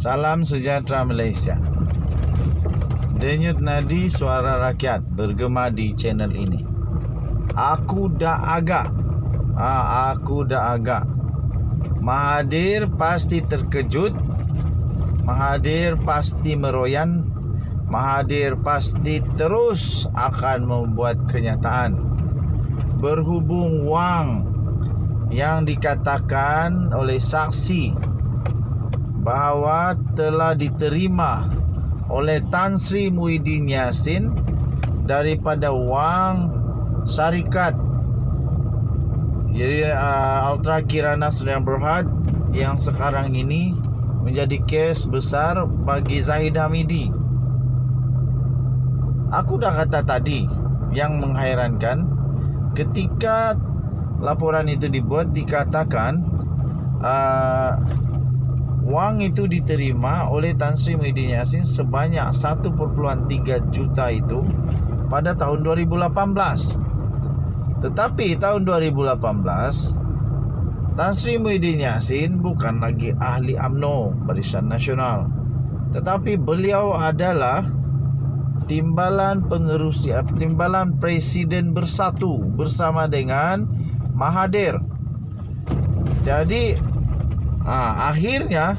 Salam sejahtera Malaysia. Denyut nadi suara rakyat bergema di channel ini. Aku dah agak. Mahathir pasti terkejut. Mahathir pasti meroyan. Mahathir pasti terus akan membuat kenyataan. Berhubung wang yang dikatakan oleh saksi bahawa telah diterima oleh Tan Sri Muhyiddin Yassin daripada wang syarikat Ultra Kirana Sdn Bhd yang sekarang ini menjadi kes besar bagi Zahid Hamidi. Aku dah kata tadi, yang menghairankan ketika laporan itu dibuat dikatakan wang itu diterima oleh Tan Sri Muhyiddin Yassin sebanyak 1.3 juta itu pada tahun 2018. Tetapi tahun 2018 Tan Sri Muhyiddin Yassin bukan lagi ahli UMNO Barisan Nasional, tetapi beliau adalah timbalan Presiden Bersatu bersama dengan Mahathir. Jadi akhirnya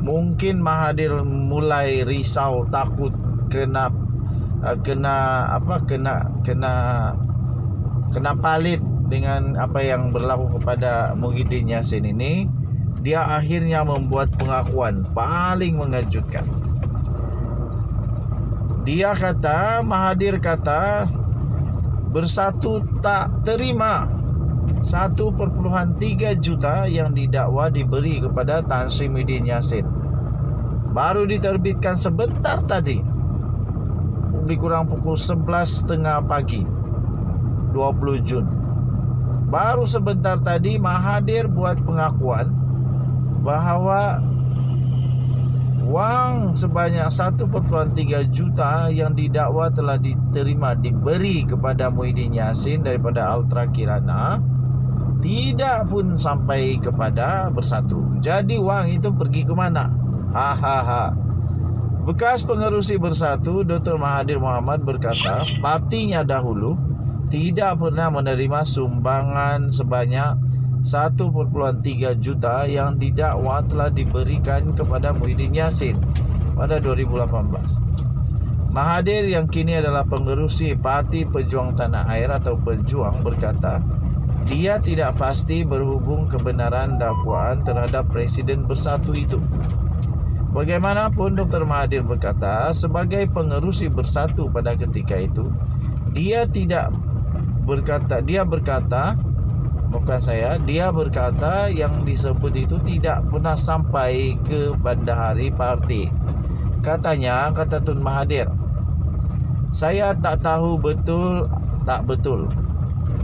mungkin Mahathir mulai risau, takut kena palit dengan apa yang berlaku kepada Muhyiddin Yassin ini. Dia akhirnya membuat pengakuan paling mengejutkan. Dia kata, Mahathir kata, Bersatu tak terima 1.3 juta yang didakwa diberi kepada Tan Sri Muhyiddin Yassin. Baru diterbitkan sebentar tadi, lebih kurang pukul 11.30 pagi 20 Jun. Baru sebentar tadi Mahathir buat pengakuan bahawa wang sebanyak 1.3 juta yang didakwa telah diberi kepada Muhyiddin Yassin daripada Ultra Kirana tidak pun sampai kepada Bersatu. Jadi wang itu pergi ke mana? Bekas pengerusi Bersatu Dr. Mahathir Mohamad berkata partinya dahulu tidak pernah menerima sumbangan sebanyak 1.3 juta yang didakwa telah diberikan kepada Muhyiddin Yassin pada 2018. Mahathir yang kini adalah pengerusi Parti Pejuang Tanah Air atau Pejuang berkata dia tidak pasti berhubung kebenaran dakwaan terhadap Presiden Bersatu itu. Bagaimanapun Dr. Mahathir berkata sebagai pengerusi Bersatu pada ketika itu dia berkata yang disebut itu tidak pernah sampai ke Bendahari Parti. Katanya, kata Tun Mahathir, saya tak tahu betul tak betul.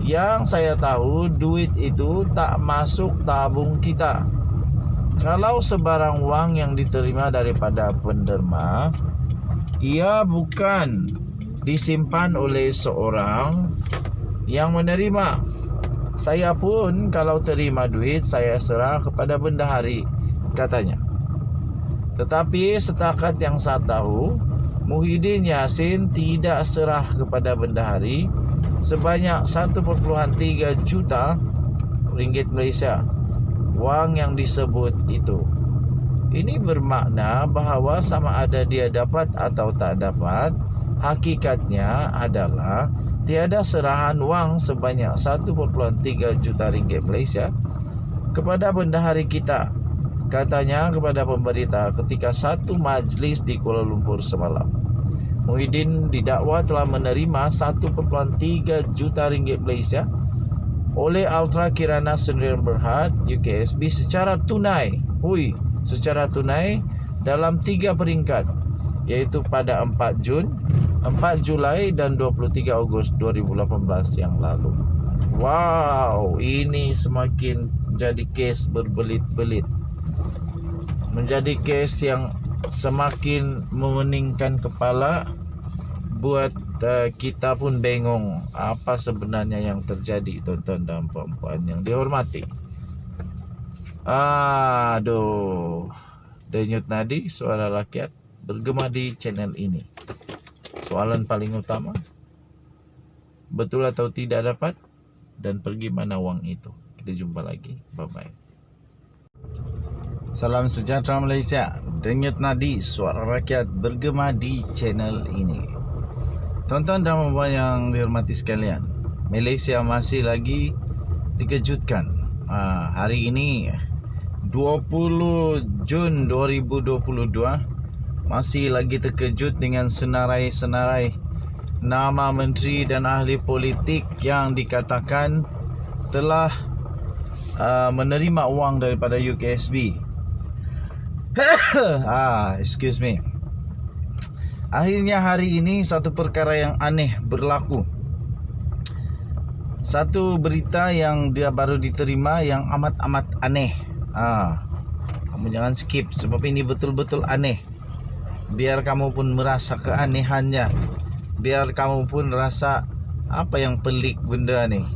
Yang saya tahu duit itu tak masuk tabung kita. Kalau sebarang wang yang diterima daripada penderma, ia bukan disimpan oleh seorang yang menerima. Saya pun kalau terima duit saya serah kepada bendahari, katanya. Tetapi setakat yang saya tahu, Muhyiddin Yassin tidak serah kepada bendahari sebanyak 1.3 juta ringgit Malaysia wang yang disebut itu. Ini bermakna bahawa sama ada dia dapat atau tak dapat, hakikatnya adalah tiada serahan wang sebanyak 1.3 juta ringgit Malaysia kepada bendahari kita, katanya kepada pemberita ketika satu majlis di Kuala Lumpur semalam. Muhyiddin didakwa telah menerima 1.3 juta ringgit Malaysia oleh Ultra Kirana Sdn Bhd UKSB secara tunai dalam 3 peringkat, iaitu pada 4 Jun, 4 Julai dan 23 Ogos 2018 yang lalu. Wow, ini semakin jadi kes berbelit-belit. Menjadi kes yang semakin memeningkan kepala. Buat kita pun bengong apa sebenarnya yang terjadi, tuan-tuan dan puan-puan yang dihormati. Denyut nadi suara rakyat bergema di channel ini. Soalan paling utama, betul atau tidak dapat, dan pergi mana uang itu? Kita jumpa lagi. Bye-bye. Salam sejahtera Malaysia. Denyut nadi suara rakyat bergema di channel ini. Tuan-tuan dan puan yang dihormati sekalian, Malaysia masih lagi dikejutkan. Hari ini 20 Jun 2022 masih lagi terkejut dengan senarai-senarai nama menteri dan ahli politik yang dikatakan telah menerima uang daripada UKSB. Excuse me. Akhirnya hari ini satu perkara yang aneh berlaku. Satu berita yang dia baru diterima yang amat-amat aneh. Kamu jangan skip sebab ini betul-betul aneh. Biar kamu pun merasa keanehannya. Biar kamu pun rasa apa yang pelik benda ni.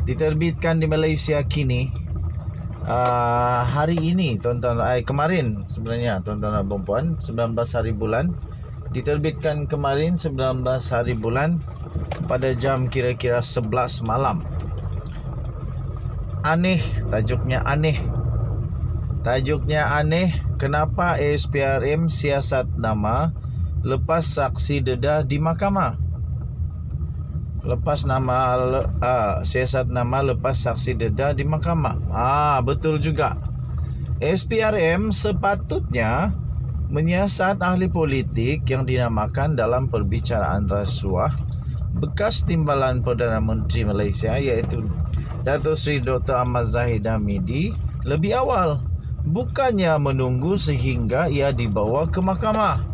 Diterbitkan di Malaysia kini. Hari ini kemarin sebenarnya tuan-tuan dan puan, 19 hari bulan. Diterbitkan kemarin 19 hari bulan pada jam kira-kira 11 malam. Aneh, tajuknya aneh. Tajuknya aneh, kenapa ASPRM siasat nama lepas saksi dedah di mahkamah. Siasat nama lepas saksi dedah di mahkamah. Betul juga. ASPRM sepatutnya menyiasat ahli politik yang dinamakan dalam perbicaraan rasuah bekas timbalan Perdana Menteri Malaysia iaitu Datuk Seri Dr. Ahmad Zahid Hamidi lebih awal, bukannya menunggu sehingga ia dibawa ke mahkamah.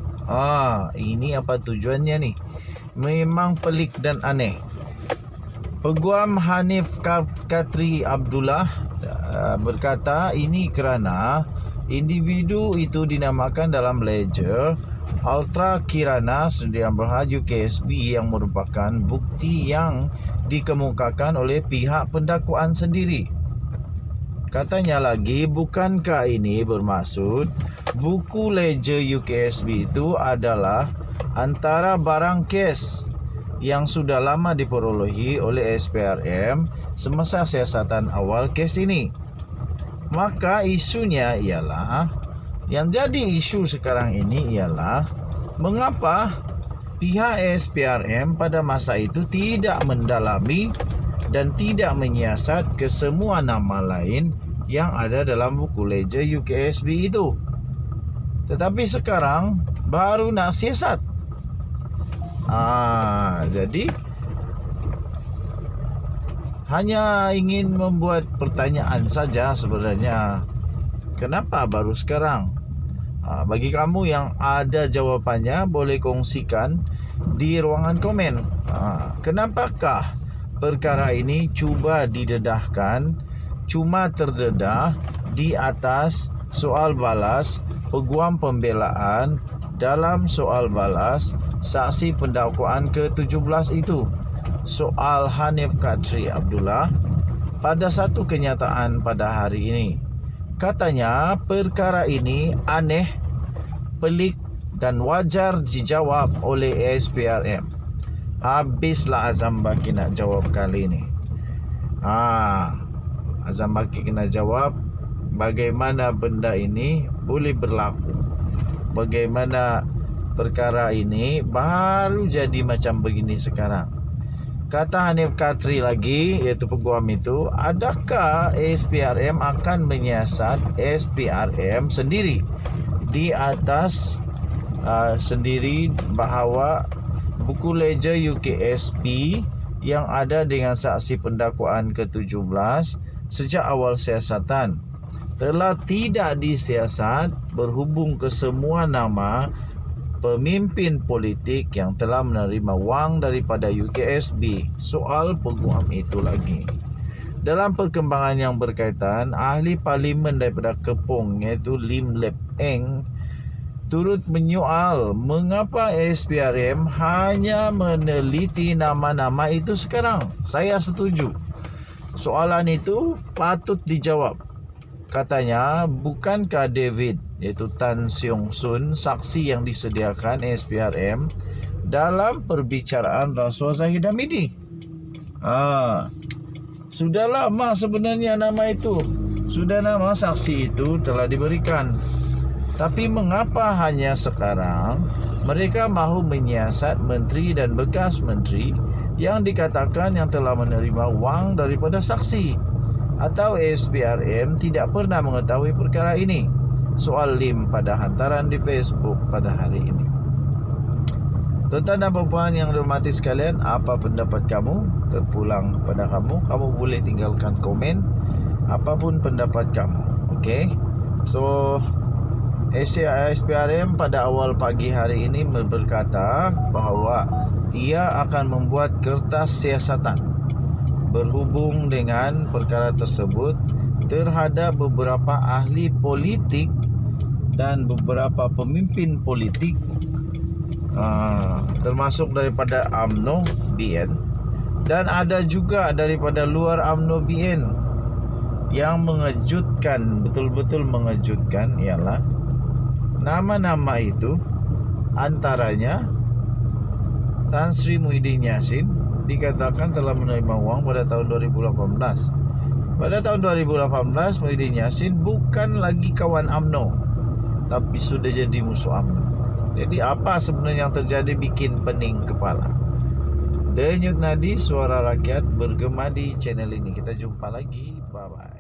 Ini apa tujuannya ni? Memang pelik dan aneh. Peguam Hanif Katri Abdullah berkata ini kerana individu itu dinamakan dalam ledger Ultra Kirana Sdn Bhd UKSB yang merupakan bukti yang dikemukakan oleh pihak pendakwaan sendiri. Katanya lagi, bukankah ini bermaksud buku ledger UKSB itu adalah antara barang kes yang sudah lama diperolehi oleh SPRM semasa siasatan awal kes ini. Maka isunya ialah, yang jadi isu sekarang ini ialah mengapa pihak SPRM pada masa itu tidak mendalami dan tidak menyiasat ke semua nama lain yang ada dalam buku ledger UKSB itu. Tetapi sekarang baru nak siasat. Jadi hanya ingin membuat pertanyaan saja sebenarnya. Kenapa baru sekarang? Bagi kamu yang ada jawapannya, boleh kongsikan di ruangan komen. Kenapakah perkara ini cuma terdedah di atas soal balas peguam pembelaan dalam soal balas saksi pendakwaan ke-17 itu, soal Hanif Katri Abdullah, pada satu kenyataan pada hari ini. Katanya perkara ini aneh, pelik dan wajar dijawab oleh SPRM. Habislah Azam Baki nak jawab kali ini. Azam Baki kena jawab bagaimana benda ini boleh berlaku. Bagaimana perkara ini baru jadi macam begini sekarang. Kata Hanif Katri lagi, iaitu peguam itu, adakah SPRM akan menyiasat SPRM sendiri di atas sendiri bahawa buku ledger UKSB yang ada dengan saksi pendakwaan ke-17 sejak awal siasatan telah tidak disiasat berhubung ke semua nama pemimpin politik yang telah menerima wang daripada UKSB. Soal peguam itu lagi. Dalam perkembangan yang berkaitan, ahli parlimen daripada Kepong iaitu Lim Lep Eng turut menyoal mengapa SPRM hanya meneliti nama-nama itu sekarang. Saya setuju. Soalan itu patut dijawab. Katanya, bukankah David, yaitu Tan Seong Sun, saksi yang disediakan SPRM dalam perbicaraan Rasuah Zahid Hamidi? Sudah lama sebenarnya nama itu. Sudah nama saksi itu telah diberikan. Tapi mengapa hanya sekarang mereka mahu menyiasat menteri dan bekas menteri yang dikatakan yang telah menerima wang daripada saksi? Atau SPRM tidak pernah mengetahui perkara ini? Soal Lim pada hantaran di Facebook pada hari ini. Tuan-tuan dan puan yang dihormati sekalian, apa pendapat kamu? Terpulang kepada kamu. Kamu boleh tinggalkan komen apapun pendapat kamu. Okey. So SPRM pada awal pagi hari ini berkata bahawa ia akan membuat kertas siasatan berhubung dengan perkara tersebut terhadap beberapa ahli politik dan beberapa pemimpin politik, termasuk daripada UMNO BN, dan ada juga daripada luar UMNO BN. Yang mengejutkan, betul-betul mengejutkan ialah nama-nama itu antaranya Tan Sri Muhyiddin Yassin dikatakan telah menerima wang pada tahun 2018. Pada tahun 2018 Muhyiddin Yassin bukan lagi kawan UMNO, tapi sudah jadi musuh UMNO. Jadi apa sebenarnya yang terjadi bikin pening kepala. Denyut nadi suara rakyat bergema di channel ini. Kita jumpa lagi. Bye bye.